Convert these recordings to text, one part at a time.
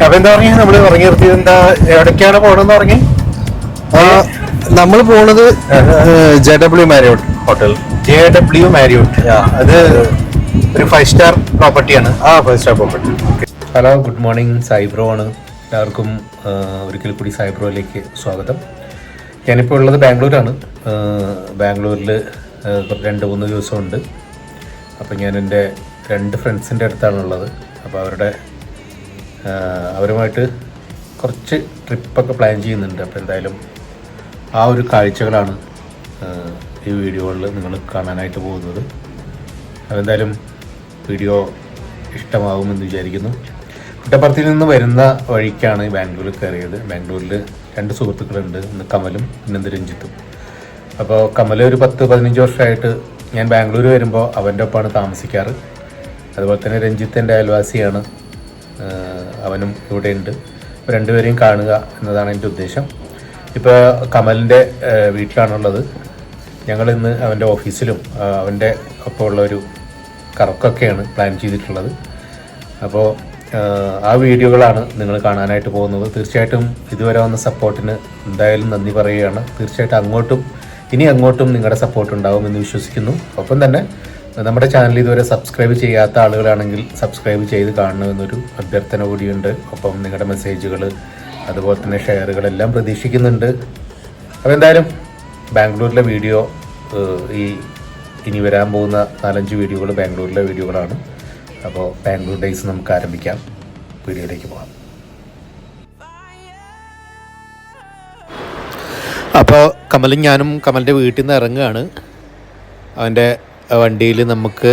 അപ്പൊ എന്താ പറഞ്ഞ നമ്മള് ഇറങ്ങി നിർത്തിയത് എന്താ എവിടേക്കാണ് പോണെന്ന് പറഞ്ഞ്? നമ്മൾ പോണത് JW Marriott hotel. JW Marriott. അത് ഒരു 5 സ്റ്റാർ പ്രോപ്പർട്ടിയാണ്. 5 star property. Hello, good morning. സായിബ്രോ ആണ്. എല്ലാവർക്കും ഒരിക്കൽ കൂടി സായിബ്രോയിലേക്ക് സ്വാഗതം. ഞാനിപ്പോൾ ഉള്ളത് ബാംഗ്ലൂരാണ്. ബാംഗ്ലൂരിൽ 2-3 ദിവസമുണ്ട്. അപ്പോൾ ഞാൻ എൻ്റെ 2 ഫ്രണ്ട്സിൻ്റെ അടുത്താണുള്ളത്. അപ്പോൾ അവരുമായിട്ട് കുറച്ച് ട്രിപ്പൊക്കെ പ്ലാൻ ചെയ്യുന്നുണ്ട്. അപ്പോൾ എന്തായാലും ആ ഒരു കാഴ്ചകളാണ് ഈ വീഡിയോകളിൽ നിങ്ങൾ കാണാനായിട്ട് പോകുന്നത്. അതെന്തായാലും വീഡിയോ ഇഷ്ടമാകുമെന്ന് വിചാരിക്കുന്നു. കുട്ടപ്പുറത്തിൽ നിന്ന് വരുന്ന വഴിക്കാണ് ബാംഗ്ലൂരിൽ കയറിയത്. ബാംഗ്ലൂരിൽ 2 സുഹൃത്തുക്കളുണ്ട്. ഒന്ന് കമലും പിന്നെന്ത് രഞ്ജിത്തും. അപ്പോൾ കമൽ ഒരു 10-15 വർഷമായിട്ട് ഞാൻ ബാംഗ്ലൂർ വരുമ്പോൾ അവൻ്റെ ഒപ്പമാണ് താമസിക്കാറ്. അതുപോലെ തന്നെ രഞ്ജിത്ത് എൻ്റെ അയൽവാസിയാണ്. അവനും ഇവിടെ ഉണ്ട്. അപ്പോൾ 2 പേരെയും കാണുക എന്നതാണ് എൻ്റെ ഉദ്ദേശം. ഇപ്പോൾ കമലിൻ്റെ വീട്ടിലാണുള്ളത്. ഞങ്ങളിന്ന് അവൻ്റെ ഓഫീസിലും അവൻ്റെ ഒപ്പമുള്ളൊരു കറക്കൊക്കെയാണ് പ്ലാൻ ചെയ്തിട്ടുള്ളത്. അപ്പോൾ ആ വീഡിയോകളാണ് നിങ്ങൾ കാണാനായിട്ട് പോകുന്നത്. തീർച്ചയായിട്ടും ഇതുവരെ വന്ന സപ്പോർട്ടിന് എന്തായാലും നന്ദി പറയുകയാണ്. തീർച്ചയായിട്ടും ഇനി അങ്ങോട്ടും നിങ്ങളുടെ സപ്പോർട്ട് ഉണ്ടാകുമെന്ന് വിശ്വസിക്കുന്നു. ഒപ്പം തന്നെ നമ്മുടെ ചാനൽ ഇതുവരെ സബ്സ്ക്രൈബ് ചെയ്യാത്ത ആളുകളാണെങ്കിൽ സബ്സ്ക്രൈബ് ചെയ്ത് കാണണമെന്നൊരു അഭ്യർത്ഥന കൂടിയുണ്ട്. ഒപ്പം നിങ്ങളുടെ മെസ്സേജുകൾ അതുപോലെ തന്നെ ഷെയറുകളെല്ലാം പ്രതീക്ഷിക്കുന്നുണ്ട്. അപ്പോൾ എന്തായാലും ബാംഗ്ലൂരിലെ വീഡിയോ ഇനി വരാൻ പോകുന്ന 4-5 വീഡിയോകൾ ബാംഗ്ലൂരിലെ വീഡിയോകളാണ്. അപ്പോൾ ബാംഗ്ലൂർ ഡേയ്സ് നമുക്ക് ആരംഭിക്കാം. വീഡിയോയിലേക്ക് പോകാം. അപ്പോൾ കമലും ഞാനും കമലിൻ്റെ വീട്ടിൽ നിന്ന് ഇറങ്ങുകയാണ്. അവൻ്റെ വണ്ടിയിൽ നമുക്ക്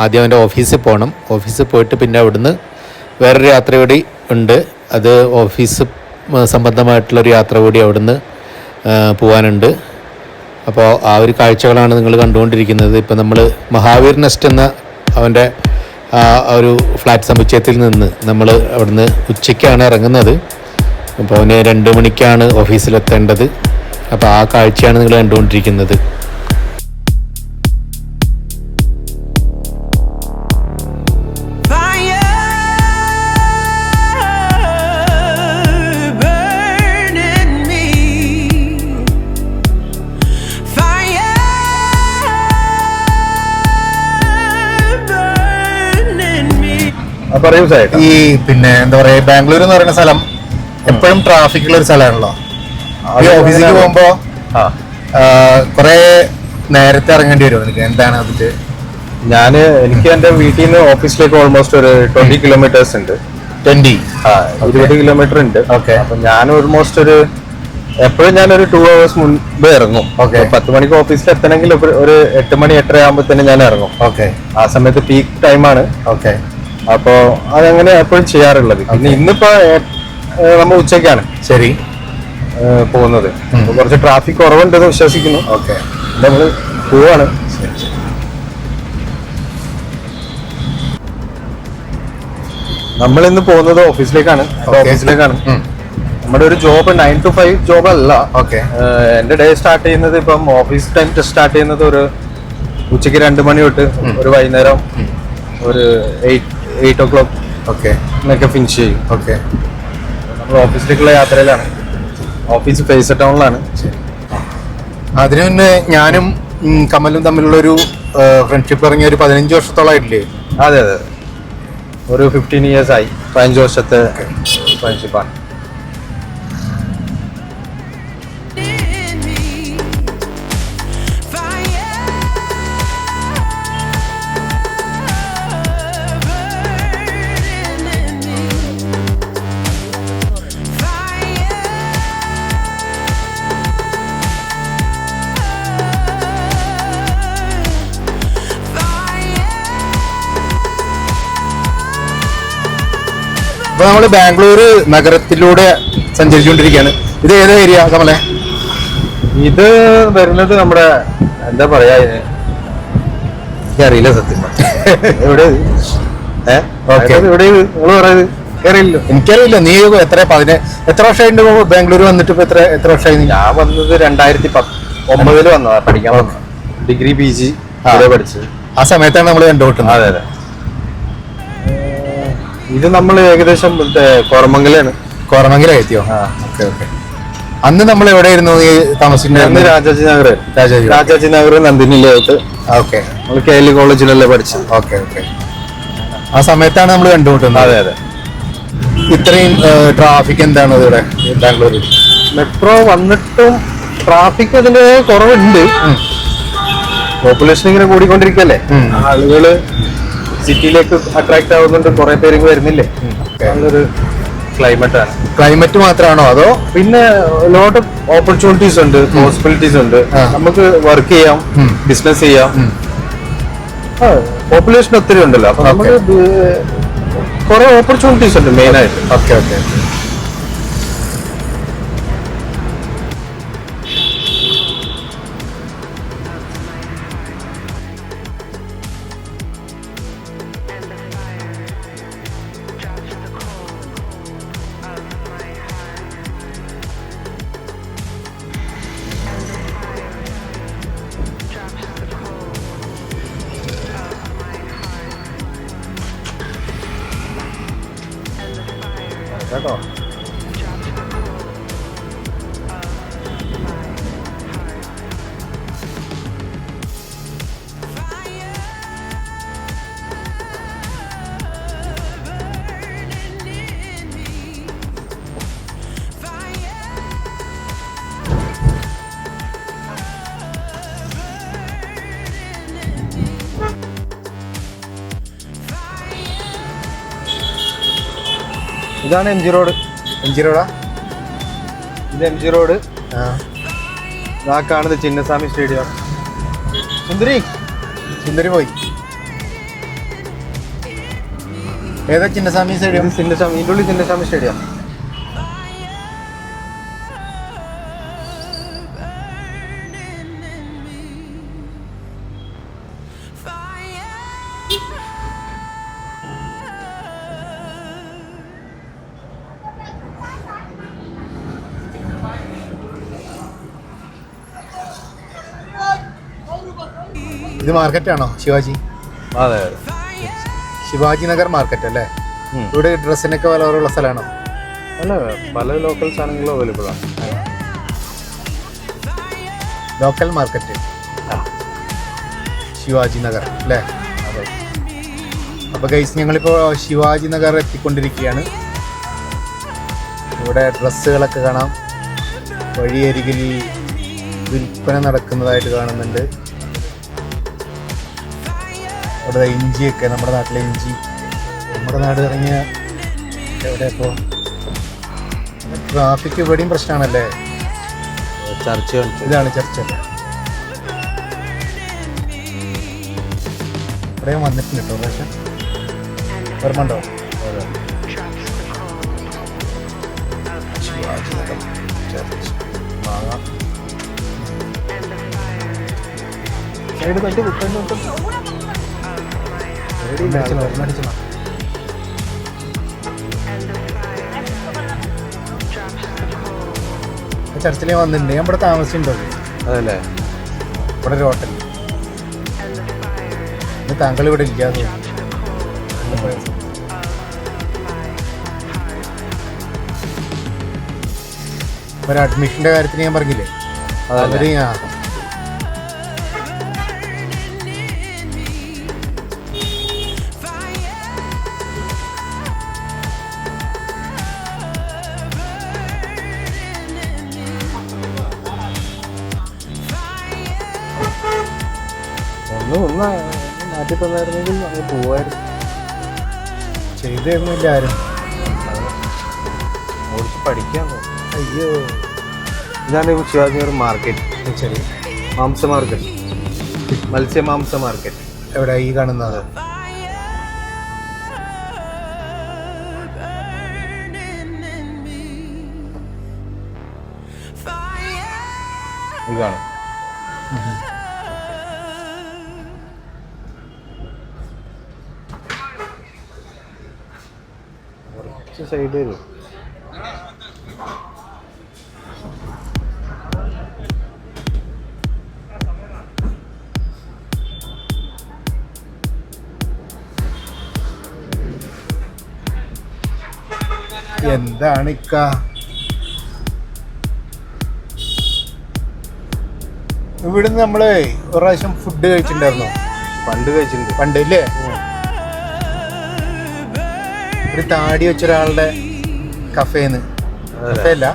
ആദ്യം അവൻ്റെ ഓഫീസിൽ പോകണം. ഓഫീസിൽ പോയിട്ട് പിന്നെ അവിടുന്ന് വേറൊരു യാത്ര കൂടി ഉണ്ട്. അത് ഓഫീസ് സംബന്ധമായിട്ടുള്ളൊരു യാത്ര കൂടി അവിടുന്ന് പോകാനുണ്ട്. അപ്പോൾ ആ ഒരു കാഴ്ചകളാണ് നിങ്ങൾ കണ്ടുകൊണ്ടിരിക്കുന്നത്. ഇപ്പോൾ നമ്മൾ മഹാവീർ നെസ്റ്റ് എന്ന അവൻ്റെ ഒരു ഫ്ലാറ്റ് സമുച്ചയത്തിൽ നിന്ന് നമ്മൾ അവിടുന്ന് ഉച്ചയ്ക്കാണ് ഇറങ്ങുന്നത്. അപ്പോൾ അവന് 2 മണിക്കാണ് ഓഫീസിലെത്തേണ്ടത്. അപ്പോൾ ആ കാഴ്ചയാണ് നിങ്ങൾ കണ്ടുകൊണ്ടിരിക്കുന്നത്. പറയൂ സാർ. ഈ പിന്നെ എന്താ പറയുക, ബാംഗ്ലൂർ എന്ന് പറയുന്ന സ്ഥലം എപ്പോഴും ട്രാഫിക് ഉള്ള ഒരു സ്ഥലമാണല്ലോ. ഈ ഓഫീസിലേക്ക് പോകുമ്പോ കുറെ നേരത്തെ ഇറങ്ങേണ്ടി വരും. എനിക്ക് എന്താണ് അതിന്റെ? എനിക്ക് എന്റെ വീട്ടിൽ നിന്ന് ഓഫീസിലേക്ക് ഓൾമോസ്റ്റ് ഒരു 20 കിലോമീറ്റേഴ്സ് ഉണ്ട്. 20 കിലോമീറ്റർ ഉണ്ട്. ഓക്കെ. അപ്പൊ ഞാൻ ഓൾമോസ്റ്റ് എപ്പോഴും ഞാനൊരു 2 hours മുൻപ് ഇറങ്ങും. ഓക്കെ. 10 മണിക്ക് ഓഫീസിൽ എത്തണമെങ്കിൽ ഒരു 8 മണി 8:30 ആകുമ്പോ തന്നെ ഞാൻ ഇറങ്ങും. ഓക്കെ. ആ സമയത്ത് പീക്ക് ടൈമാണ്. ഓക്കെ. അപ്പോ അതങ്ങനെ എപ്പോഴും ചെയ്യാറുള്ളത്. പിന്നെ ഇന്നിപ്പോ നമ്മൾ ഉച്ചയ്ക്കാണ് ശരി പോകുന്നത്. കുറച്ച് ട്രാഫിക് കുറവുണ്ടെന്ന് വിശ്വസിക്കുന്നു. ഓക്കെ. നമ്മള് പോവാണ്. നമ്മളിന്ന് പോകുന്നത് ഓഫീസിലേക്കാണ്. നമ്മുടെ ഒരു ജോബ് 9 to 5 ജോബ് അല്ല. ഓക്കെ. എന്റെ ഡേ സ്റ്റാർട്ട് ചെയ്യുന്നത് ഇപ്പം ഓഫീസ് ടൈം സ്റ്റാർട്ട് ചെയ്യുന്നത് ഒരു ഉച്ചയ്ക്ക് 2 മണി തൊട്ട് ഒരു വൈകുന്നേരം ഒരു 8 o'clock ഓക്കെ എന്നൊക്കെ ഫിനിഷ് ചെയ്യും. ഓക്കെ. നമ്മൾ ഓഫീസിലേക്കുള്ള യാത്രയിലാണ്. ഓഫീസ് ഫേസ് ടൗണിലാണ്. അതിനു മുന്നേ ഞാനും കമലും തമ്മിലുള്ളൊരു ഫ്രണ്ട്ഷിപ്പ് ഇറങ്ങിയ ഒരു 15 വർഷത്തോളമായിട്ടില്ലേ? അതെ. ഒരു 15 years ആയി. 15 വർഷത്തെ ഫ്രണ്ട്ഷിപ്പാണ്. അപ്പൊ നമ്മള് ബാംഗ്ലൂർ നഗരത്തിലൂടെ സഞ്ചരിച്ചുകൊണ്ടിരിക്കുകയാണ്. ഇത് ഏത് ഏരിയ കമലെ? ഇത് വരുന്നത് നമ്മുടെ എന്താ പറയാ, അറിയില്ല സത്യം. എവിടെ എനിക്കറിയില്ല. നീ എത്ര വർഷമായിട്ട് ബാംഗ്ലൂർ വന്നിട്ട്? ഇപ്പൊ എത്ര വർഷമായി? ഞാൻ വന്നത് 2019 വന്നതാ. പഠിക്കാൻ വന്നത്. ഡിഗ്രി PG പഠിച്ചത്. ആ സമയത്താണ് നമ്മൾ കണ്ടുപിട്ടുന്നത്. അതെ. ഇത് നമ്മൾ ഏകദേശം കോറമംഗലാണ്. കോറമംഗലം എത്തിയോ? Okay okay. അന്ന് നമ്മൾ എവിടെയായിരുന്നു ഈ താമസിക്കുന്നത്? രാജാജി നഗർ. രാജാജി നഗർ നന്ദിനിയിലായിട്ട്. ഓക്കെ. നമ്മൾ KL കോളേജിലല്ലേ പഠിച്ചത്. Okay okay. ആ സമയത്താണ് നമ്മൾ കണ്ടുമുട്ടുന്നത്. അതെ അതെ. ഇത്രയും ട്രാഫിക് എന്താണ് ഇവിടെ ബാംഗ്ലൂരിൽ? മെട്രോ വന്നിട്ടും ട്രാഫിക് അതിന്റെ കുറവുണ്ട്. പോപ്പുലേഷൻ ഇങ്ങനെ കൂടിക്കൊണ്ടിരിക്കല്ലേ, ആളുകള് സിറ്റിയിലേക്ക് അട്രാക്ട് ആവുന്നുണ്ട്, കുറെ പേര് വരുന്നില്ലേ. നല്ലൊരു ക്ലൈമറ്റാണ്. ക്ലൈമറ്റ് മാത്രമാണോ അതോ പിന്നെ ലോട്ട് ഓഫ് ഓപ്പർച്യൂണിറ്റീസ് ഉണ്ട്, പോസിബിലിറ്റീസ് ഉണ്ട്. നമുക്ക് വർക്ക് ചെയ്യാം, ബിസിനസ് ചെയ്യാം. പോപ്പുലേഷൻ ഒത്തിരി ഉണ്ടല്ലോ, അപ്പൊ നമുക്ക് കുറെ ഓപ്പർച്യൂണിറ്റീസ് ഉണ്ട് മെയിൻ ആയിട്ട്. Okay okay. കേട്ടോ, ഇതാണ് MG റോഡ്. MG റോഡാ? ഇത് MG റോഡ്. ആ കാണുന്നത് ചിന്നസ്വാമി സ്റ്റേഡിയം. സുന്ദരി പോയി. ഏതാ ചിന്നസ്വാമി സ്റ്റേഡിയം? ചിന്നസ്വാമി, ഇതിൻ്റെ ഉള്ളിൽ ചിന്നസ്വാമി സ്റ്റേഡിയം. ഇത് മാർക്കറ്റാണോ ശിവാജി? അതെ, ശിവാജി നഗർ മാർക്കറ്റ് അല്ലേ? ഇവിടെ ഡ്രസ്സിനൊക്കെ വില കുറവുള്ള സ്ഥലമാണോ? അല്ല, പല ലോക്കൽ സാധനങ്ങളും അവൈലബിൾ ആണ്. ലോക്കൽ മാർക്കറ്റ് ശിവാജി നഗർ അല്ലേ? അതെ. അപ്പോൾ ഗൈസ്, ഞങ്ങളിപ്പോൾ ശിവാജി നഗർ എത്തിക്കൊണ്ടിരിക്കുകയാണ്. ഇവിടെ ഡ്രസ്സുകളൊക്കെ കാണാം. വഴിയരികിൽ വിൽപ്പന നടക്കുന്നതായിട്ട് കാണുന്നുണ്ട്. ഇവിടെ ഇഞ്ചിയൊക്കെ, നമ്മുടെ നാട്ടിലെ ഇഞ്ചി. നമ്മുടെ നാട് ഇറങ്ങിയ എവിടെ ഇപ്പോൾ ട്രാഫിക് ഇവിടെയും പ്രശ്നമാണല്ലേ? ചർച്ച, ഇതാണ് ചർച്ച. ഇവിടെയും വന്നിട്ടുണ്ട് കേട്ടോ, പക്ഷേ ഓർമ്മയുണ്ടോ? ശിവാജി നഗർ ചർച്ച്. വാങ്ങാം. സൈഡ് തട്ടി വിട്ടു. ചർച്ചിൽ വന്നിട്ടുണ്ട്. ഞാൻ ഇവിടെ താമസിച്ചിട്ടുണ്ടോ? അതല്ലേ, ഇവിടെ ഒരു ഹോട്ടൽ. താങ്കൾ ഇവിടെ ഇല്ലാതെ ഒരു അഡ്മിഷന്റെ കാര്യത്തിന് ഞാൻ പറഞ്ഞില്ലേ, അവര് ഒന്ന് മാറ്റി തന്നായിരുന്നെങ്കിൽ അങ്ങ് പോവായിരുന്നു. ചെയ്തു തരുന്നില്ല ആരും. ഓടിച്ച് പഠിക്കാൻ. അയ്യോ, ഇതാണ് ശിവാജി നഗർ മാർക്കറ്റ്. ശരി. മാംസ മാർക്കറ്റ്, മത്സ്യമാംസ മാർക്കറ്റ്. എവിടെ ഈ കാണുന്നത്? ഇതാണ്. സൈഡ് വരും. എന്താണ് ഇക്ക ഇവിടുന്ന് നമ്മള് ഒരു പ്രാവശ്യം ഫുഡ് കഴിച്ചിട്ടുണ്ടായിരുന്നോ? പണ്ട് ഇല്ലേ? ഒരു താടി വെച്ച ഒരാളുടെ കഫേന്ന്, കഫേ അല്ല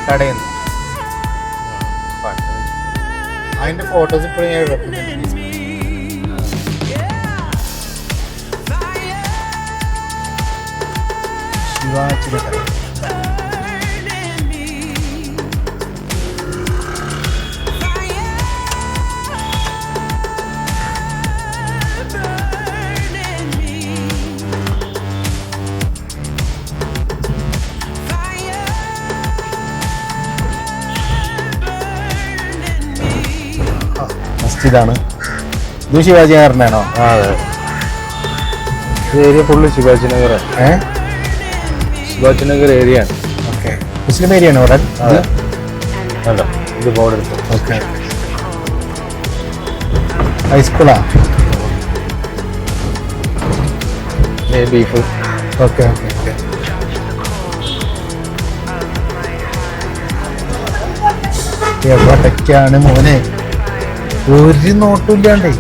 കടയിന്ന്. അതിന്റെ ഫോട്ടോസ് ഇപ്പോഴും ഞാൻ വെക്കുന്നുണ്ട്. ശിവാജിയുടെ കട. മസ്ജിദാണ് ഇത്. ശിവാജി നഗറിനാണോ? അതെ, area full Shivaji Nagar. Shivaji Nagar area ആണ്. ഓക്കെ, മുസ്ലിം ഏരിയ ആണ് അവിടെ. അല്ല, ഇത് ബോർഡർ. ഓക്കെ, ഹൈസ്കൂളാ? ബീഫ്. Okay okay okay. എവിടേക്കാണ് മോനെ? ഒരു നോട്ടും ഇല്ലാണ്ടേ.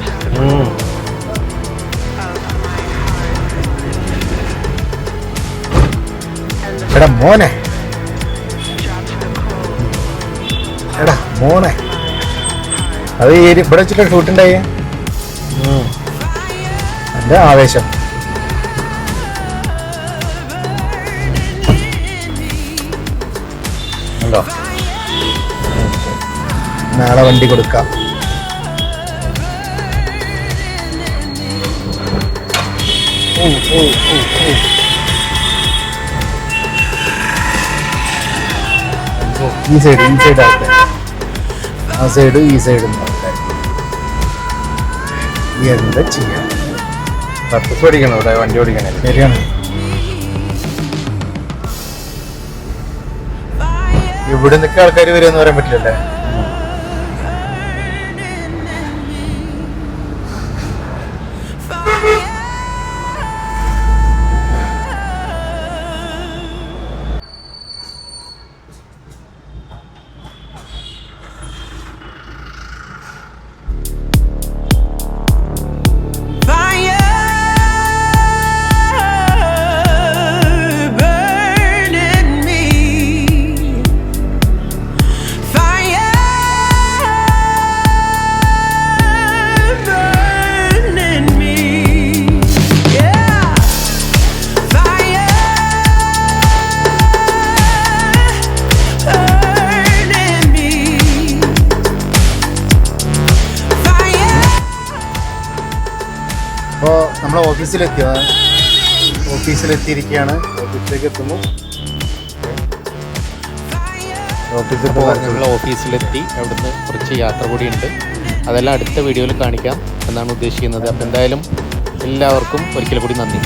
എടാ മോനെ, എടാ മോനെ, അത് ഇവിടെ വെച്ചിട്ട് ഷൂട്ട് ഉണ്ടായി. എന്റെ ആവേശം. ഉണ്ടോ? നാളെ വണ്ടി കൊടുക്കാം. ഈ സൈഡ് ആകട്ടെ, ആ സൈഡ് ഈ സൈഡും ആകട്ടെ. എന്താ ചെയ്യാം? പർപ്പസ് ഓടിക്കണം ഇവിടെ, വണ്ടി ഓടിക്കണേ. ശരിയാണ്. ഇവിടെ നിൽക്കുക ആൾക്കാർ വരുമെന്ന് പറയാൻ പറ്റില്ലല്ലേ? അപ്പോൾ നമ്മൾ ഓഫീസിലെത്തിയിരിക്കുകയാണ്. ഓഫീസിലേക്ക് എത്തുന്നു. ഞങ്ങൾ ഓഫീസിലെത്തി. അവിടുന്ന് കുറച്ച് യാത്ര കൂടിയുണ്ട്. അതെല്ലാം അടുത്ത വീഡിയോയിൽ കാണിക്കാം എന്നാണ് ഉദ്ദേശിക്കുന്നത്. അപ്പോൾ എന്തായാലും എല്ലാവർക്കും ഒരിക്കൽ കൂടി നന്ദി.